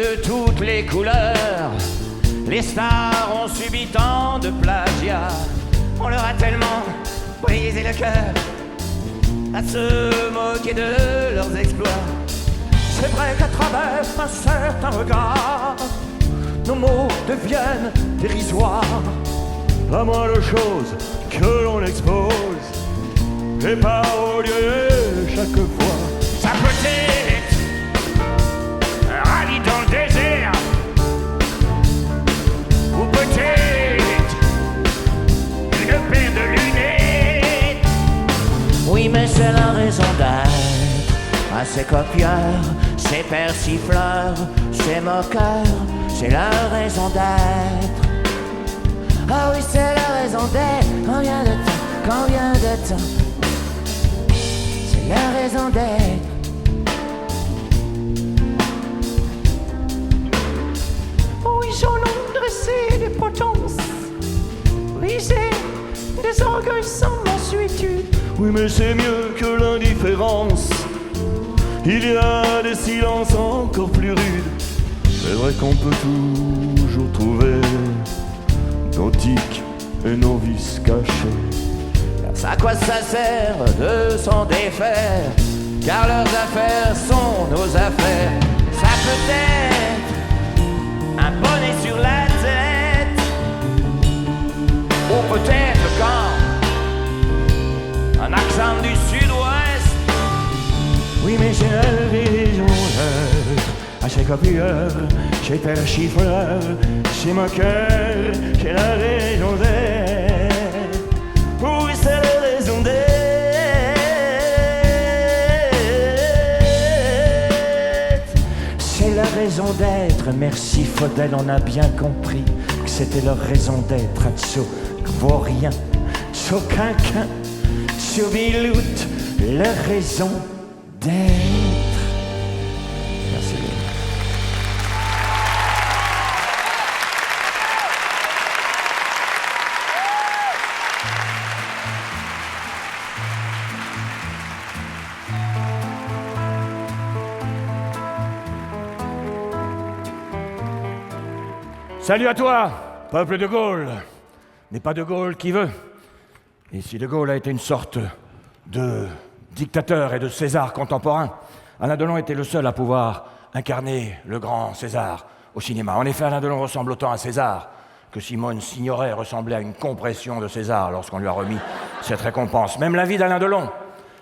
de toutes les couleurs. Les stars ont subi tant de plagiat. On leur a tellement brisé le cœur à se moquer de leurs exploits. C'est vrai qu'à travers un certain regard, nos mots deviennent dérisoires. La moindre chose que l'on expose est parolier chaque fois. Ça peut être un rallye dans le désert, ou peut-être une paire de lunettes. Oui, mais c'est la raison d'être à ces copieurs, ces persifleurs, ces moqueurs. C'est la raison d'être. Ah oui, c'est la raison d'être. Combien de temps, combien de temps? C'est la raison d'être. Oui, j'en ai dressé des potences. Oui, j'ai des orgueils sans mansuétude. Oui, mais c'est mieux que l'indifférence. Il y a des silences encore plus rudes. C'est vrai qu'on peut toujours trouver nos tics et nos vices cachés. À quoi ça sert de s'en défaire? Car leurs affaires sont nos affaires. Ça peut être un bonnet sur la tête, ou peut-être quand un accent du sud-ouest. Oui, mais j'ai la raison à ces copieurs, chez persifleurs, chez moqueurs, j'ai la raison d'être. Oui, c'est la raison d'être. C'est la raison d'être. Merci Faudel, on a bien compris que c'était leur raison d'être. Tso Kvorien, Tso Quinquin, Tso Bilout, leur raison d'être. Salut à toi, peuple de Gaulle. N'est pas de Gaulle qui veut. Et si de Gaulle a été une sorte de dictateur et de César contemporain, Alain Delon était le seul à pouvoir incarner le grand César au cinéma. En effet, Alain Delon ressemble autant à César que Simone Signoret ressemblait à une compression de César lorsqu'on lui a remis cette récompense. Même la vie d'Alain Delon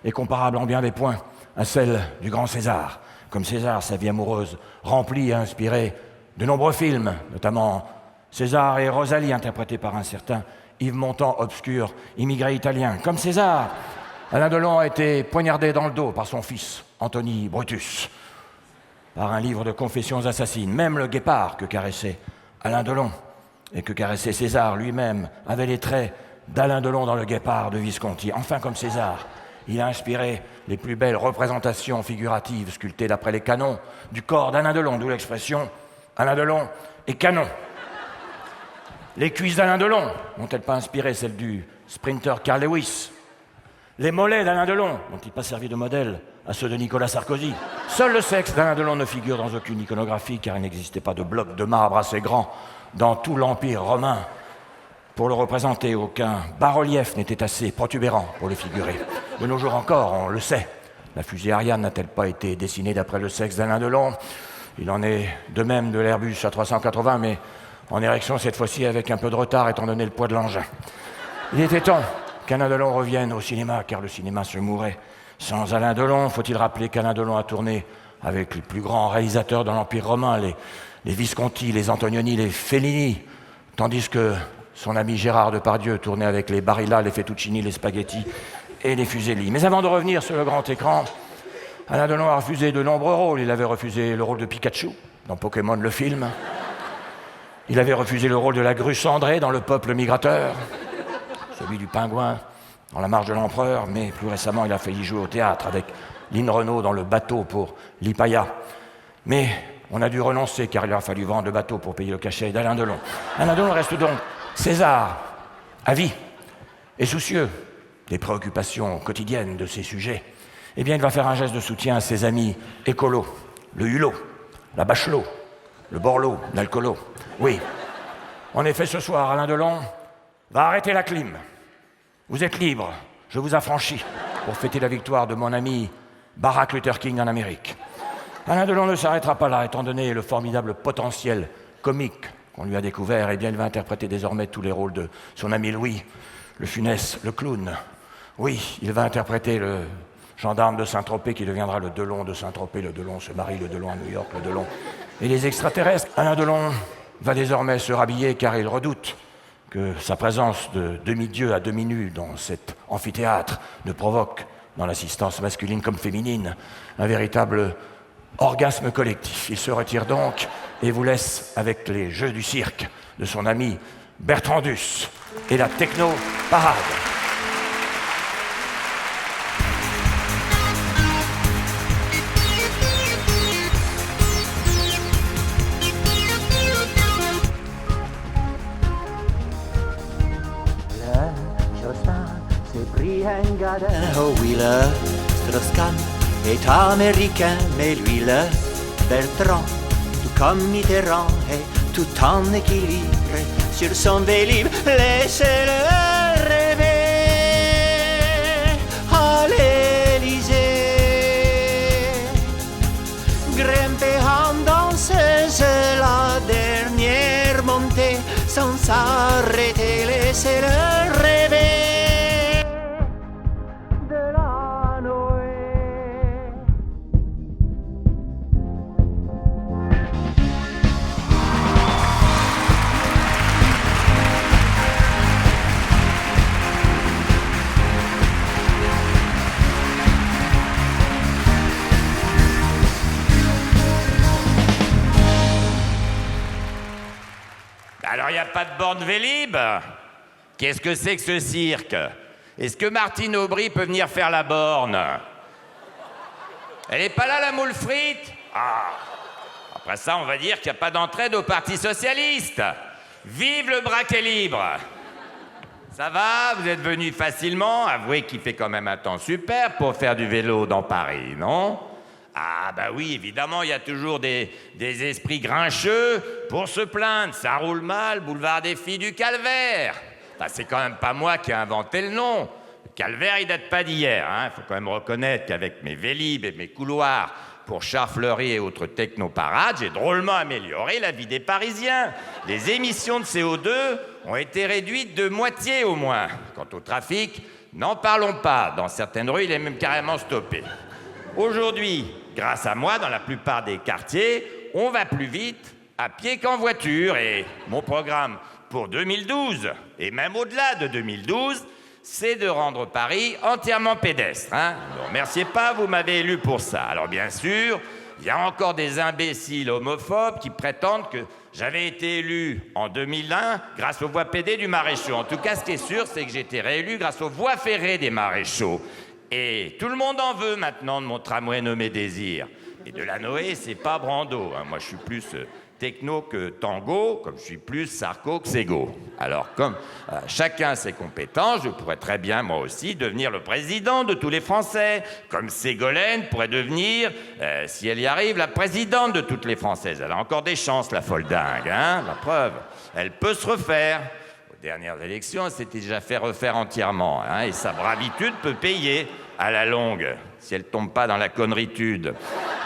est comparable en bien des points à celle du grand César. Comme César, sa vie amoureuse remplie et inspirée de nombreux films, notamment César et Rosalie, interprétés par un certain Yves Montand, obscur immigré italien. Comme César, Alain Delon a été poignardé dans le dos par son fils, Anthony Brutus, par un livre de confessions assassines. Même le guépard que caressait Alain Delon et que caressait César lui-même avait les traits d'Alain Delon dans le guépard de Visconti. Enfin, comme César, il a inspiré les plus belles représentations figuratives sculptées d'après les canons du corps d'Alain Delon, d'où l'expression Alain Delon est canon. Les cuisses d'Alain Delon n'ont-elles pas inspiré celles du sprinter Carl Lewis? Les mollets d'Alain Delon n'ont-ils pas servi de modèle à ceux de Nicolas Sarkozy? Seul le sexe d'Alain Delon ne figure dans aucune iconographie, car il n'existait pas de bloc de marbre assez grand dans tout l'Empire romain pour le représenter. Aucun bas-relief n'était assez protubérant pour le figurer. De nos jours encore, on le sait, la fusée Ariane n'a-t-elle pas été dessinée d'après le sexe d'Alain Delon? Il en est de même de l'Airbus A380, mais en érection cette fois-ci avec un peu de retard étant donné le poids de l'engin. Il était temps qu'Alain Delon revienne au cinéma, car le cinéma se mourait sans Alain Delon. Faut-il rappeler qu'Alain Delon a tourné avec les plus grands réalisateurs de l'Empire romain, les Visconti, les Antonioni, les Fellini, tandis que son ami Gérard Depardieu tournait avec les Barilla, les Fettuccini, les Spaghetti et les Fuselli. Mais avant de revenir sur le grand écran, Alain Delon a refusé de nombreux rôles. Il avait refusé le rôle de Pikachu dans Pokémon le film. Il avait refusé le rôle de la grue cendrée dans Le Peuple migrateur, celui du pingouin dans La Marche de l'Empereur, mais plus récemment, il a failli jouer au théâtre avec Lynn Renaud dans Le Bateau pour Lipaya. Mais on a dû renoncer car il a fallu vendre le bateau pour payer le cachet d'Alain Delon. Alain Delon reste donc César à vie et soucieux des préoccupations quotidiennes de ces sujets. Eh bien, il va faire un geste de soutien à ses amis écolos, le Hulot, la Bachelot, le Borloo, l'alcoolo. Oui. En effet, ce soir, Alain Delon va arrêter la clim. Vous êtes libre, je vous affranchis pour fêter la victoire de mon ami Barack Luther King en Amérique. Alain Delon ne s'arrêtera pas là, étant donné le formidable potentiel comique qu'on lui a découvert. Eh bien, il va interpréter désormais tous les rôles de son ami Louis, le Funès, le clown. Oui, il va interpréter le gendarme de Saint-Tropez qui deviendra le Delon de Saint-Tropez. Le Delon se marie, le Delon à New York, le Delon et les extraterrestres. Alain Delon va désormais se rhabiller car il redoute que sa présence de demi-dieu à demi-nu dans cet amphithéâtre ne provoque dans l'assistance masculine comme féminine un véritable orgasme collectif. Il se retire donc et vous laisse avec les jeux du cirque de son ami Bertrand Duss et la techno-parade. Oh oui, le Strauss-Kahn est américain, mais lui, le Bertrand, tout comme Mitterrand, est tout en équilibre sur son vélib. Laissez-le rêver à l'Élysée, grimper en danseuse la dernière montée sans s'arrêter. Laissez-le rêver. Alors, il n'y a pas de borne Vélib? Qu'est-ce que c'est que ce cirque? Est-ce que Martine Aubry peut venir faire la borne? Elle n'est pas là, la moule frite? Ah. Après ça, on va dire qu'il n'y a pas d'entraide au Parti Socialiste. Vive le braquet libre! Ça va? Vous êtes venu facilement? Avouez qu'il fait quand même un temps super pour faire du vélo dans Paris, non? Ah bah oui, évidemment, il y a toujours des esprits grincheux pour se plaindre. Ça roule mal, boulevard des filles du Calvaire. Bah, c'est quand même pas moi qui ai inventé le nom. Le Calvaire, il date pas d'hier. Faut quand même reconnaître qu'avec mes vélib et mes couloirs pour Char-Fleury et autres technoparades, j'ai drôlement amélioré la vie des Parisiens. Les émissions de CO2 ont été réduites de moitié au moins. Quant au trafic, n'en parlons pas. Dans certaines rues, il est même carrément stoppé. Aujourd'hui, grâce à moi, dans la plupart des quartiers, on va plus vite à pied qu'en voiture. Et mon programme pour 2012, et même au-delà de 2012, c'est de rendre Paris entièrement pédestre. Ne me remerciez pas, vous m'avez élu pour ça. Alors bien sûr, il y a encore des imbéciles homophobes qui prétendent que j'avais été élu en 2001 grâce aux voies PD du Maréchaux. En tout cas, ce qui est sûr, c'est que j'ai été réélu grâce aux voies ferrées des Maréchaux. Et tout le monde en veut maintenant de mon tramway nommé Désir. Et de la Noé, c'est pas Brando. Moi, je suis plus techno que tango, comme je suis plus Sarko que Sego. Alors, comme chacun ses compétences, je pourrais très bien, moi aussi, devenir le président de tous les Français. Comme Ségolène pourrait devenir, si elle y arrive, la présidente de toutes les Françaises. Elle a encore des chances, la folle dingue, la preuve. Elle peut se refaire. Aux dernières élections, elle s'était déjà fait refaire entièrement. Et sa bravitude peut payer à la longue, si elle tombe pas dans la conneritude.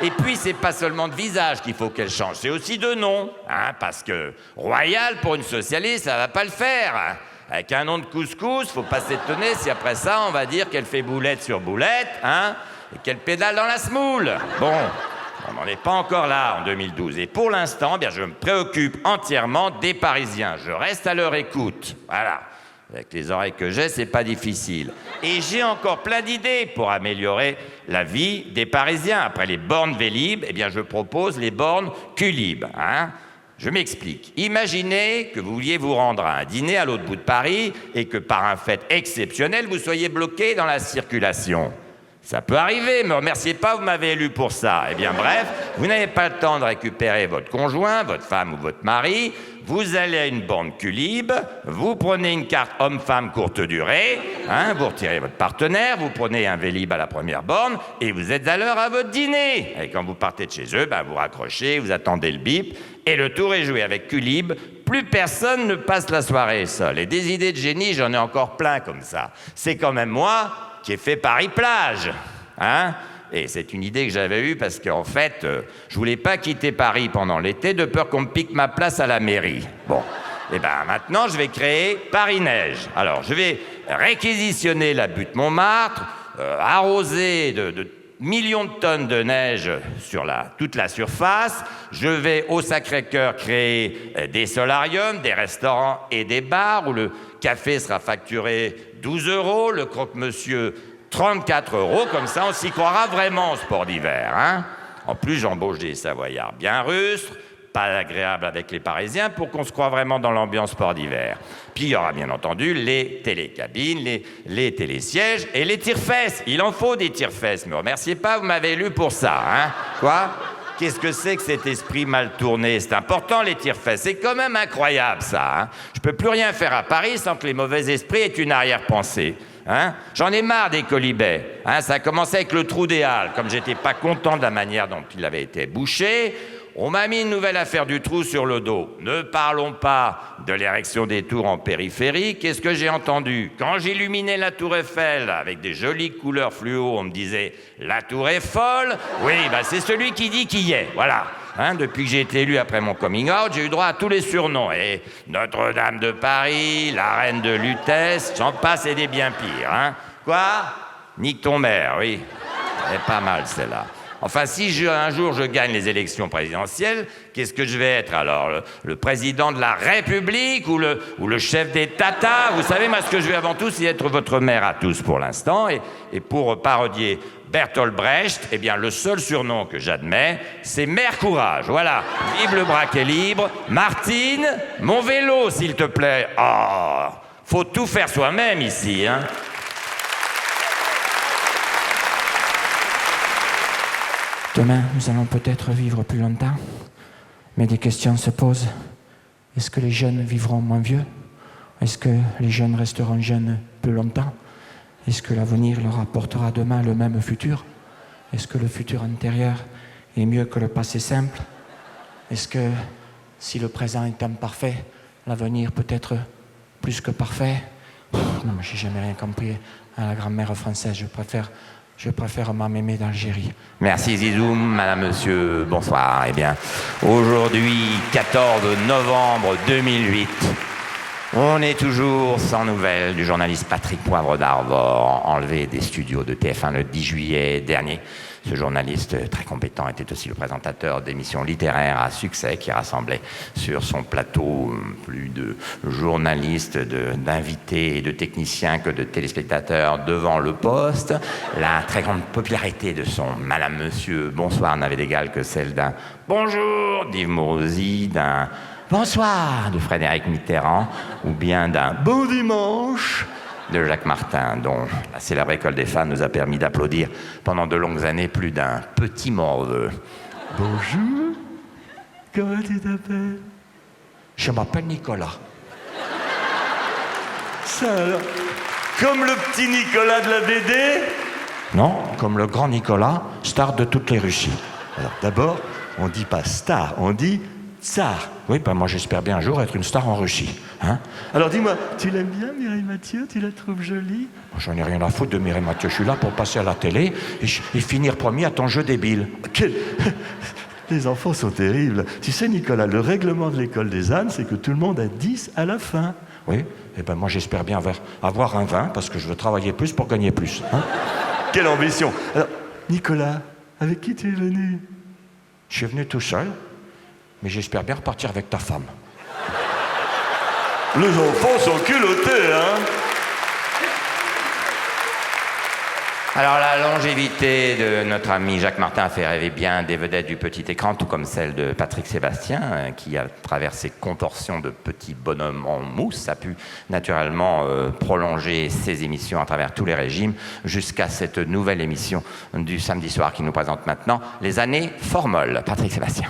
Et puis, c'est pas seulement de visage qu'il faut qu'elle change, c'est aussi de nom. Parce que Royal, pour une socialiste, ça va pas le faire. Avec un nom de couscous, faut pas s'étonner si après ça, on va dire qu'elle fait boulette sur boulette, et qu'elle pédale dans la semoule. Bon, on n'en est pas encore là en 2012. Et pour l'instant, je me préoccupe entièrement des Parisiens. Je reste à leur écoute. Voilà. Avec les oreilles que j'ai, c'est pas difficile. Et j'ai encore plein d'idées pour améliorer la vie des Parisiens. Après les bornes Vélib, je propose les bornes Culib. Je m'explique. Imaginez que vous vouliez vous rendre à un dîner à l'autre bout de Paris et que par un fait exceptionnel, vous soyez bloqué dans la circulation. Ça peut arriver, me remerciez pas, vous m'avez élu pour ça. Bref, vous n'avez pas le temps de récupérer votre conjoint, votre femme ou votre mari, vous allez à une borne Culib, vous prenez une carte homme-femme courte durée, hein, vous retirez votre partenaire, vous prenez un Vélib à la première borne et vous êtes à l'heure à votre dîner. Et quand vous partez de chez eux, vous raccrochez, vous attendez le bip et le tour est joué. Avec Culib, plus personne ne passe la soirée seul. Et des idées de génie, j'en ai encore plein comme ça. C'est quand même moi qui ai fait Paris-Plage, hein. Et c'est une idée que j'avais eue parce qu'en fait, je voulais pas quitter Paris pendant l'été de peur qu'on me pique ma place à la mairie. Bon, et maintenant je vais créer Paris-Neige. Alors je vais réquisitionner la butte Montmartre, arroser de millions de tonnes de neige sur toute la surface. Je vais au Sacré-Cœur créer des solariums, des restaurants et des bars où le café sera facturé 12 €, le croque-monsieur 34 €, comme ça on s'y croira vraiment au sport d'hiver, hein. En plus, j'embauche des Savoyards bien rustres, pas agréables avec les Parisiens, pour qu'on se croie vraiment dans l'ambiance sport d'hiver. Puis il y aura bien entendu les télécabines, les télésièges et les tire-fesses. Il en faut des tire-fesses, me remerciez pas, vous m'avez élu pour ça, hein. Quoi ? Qu'est-ce que c'est que cet esprit mal tourné? C'est important, les tire-fesses. C'est quand même incroyable, ça, hein. Je peux plus rien faire à Paris sans que les mauvais esprits aient une arrière-pensée. Hein? J'en ai marre des colibets. Hein? Ça a commencé avec le trou des Halles. Comme j'étais pas content de la manière dont il avait été bouché, on m'a mis une nouvelle affaire du trou sur le dos. Ne parlons pas de l'érection des tours en périphérie. Qu'est-ce que j'ai entendu? Quand j'illuminais la tour Eiffel avec des jolies couleurs fluo, on me disait « La tour est folle ». Oui, c'est celui qui dit qui y est. Voilà. Hein, depuis que j'ai été élu après mon coming out, j'ai eu droit à tous les surnoms. Et Notre-Dame de Paris, la reine de Lutèce, j'en passe et des bien pires. Hein. Quoi? Nique ton maire, oui. Elle est pas mal, celle-là. Enfin, si un jour je gagne les élections présidentielles, qu'est-ce que je vais être alors? Le président de la République ou le chef des tatas? Vous savez, moi, ce que je veux avant tout, c'est être votre maire à tous pour l'instant. Et pour parodier Bertolt Brecht, eh bien, le seul surnom que j'admets, c'est Mère Courage. Voilà. Vive le braquet libre. Martine, mon vélo, s'il te plaît. Oh, faut tout faire soi-même ici, hein. Demain, nous allons peut-être vivre plus longtemps, mais des questions se posent. Est-ce que les jeunes vivront moins vieux? Est-ce que les jeunes resteront jeunes plus longtemps? Est-ce que l'avenir leur apportera demain le même futur? Est-ce que le futur antérieur est mieux que le passé simple? Est-ce que, si le présent est imparfait, l'avenir peut être plus que parfait? Non, mais j'ai jamais rien compris à la grammaire française. Je préfère ma mémé d'Algérie. Merci Zizoum, madame, monsieur, bonsoir. Eh bien, aujourd'hui, 14 novembre 2008, on est toujours sans nouvelles du journaliste Patrick Poivre d'Arvor, enlevé des studios de TF1 le 10 juillet dernier. Ce journaliste très compétent était aussi le présentateur d'émissions littéraires à succès qui rassemblait sur son plateau plus de journalistes, d'invités et de techniciens que de téléspectateurs devant le poste. La très grande popularité de son Madame, Monsieur, bonsoir n'avait d'égal que celle d'un bonjour d'Yves Morosi, d'un bonsoir de Frédéric Mitterrand ou bien d'un bon dimanche de Jacques Martin, dont la célèbre école des fans nous a permis d'applaudir pendant de longues années plus d'un petit morveux. Bonjour, comment tu t'appelles? Je m'appelle Nicolas. Ça alors, comme le petit Nicolas de la BD? Non, comme le grand Nicolas, star de toutes les Russies. Alors d'abord, on dit pas star, on dit tsar. Oui, moi j'espère bien un jour être une star en Russie. Hein? Alors dis-moi, tu l'aimes bien Mireille Mathieu? Tu la trouves jolie? J'en ai rien à foutre de Mireille Mathieu. Je suis là pour passer à la télé et finir premier à ton jeu débile. Les enfants sont terribles. Tu sais, Nicolas, le règlement de l'école des ânes, c'est que tout le monde a 10 à la fin. Oui, et ben moi j'espère bien avoir un 20 parce que je veux travailler plus pour gagner plus. Hein? Quelle ambition! Alors, Nicolas, avec qui tu es venu? Je suis venu tout seul, mais j'espère bien repartir avec ta femme. Les enfants sont culottés, hein? Alors la longévité de notre ami Jacques Martin a fait rêver bien des vedettes du petit écran, tout comme celle de Patrick Sébastien, qui, à travers ses contorsions de petits bonhommes en mousse, a pu naturellement prolonger ses émissions à travers tous les régimes, jusqu'à cette nouvelle émission du samedi soir qui nous présente maintenant les années formolles. Patrick Sébastien.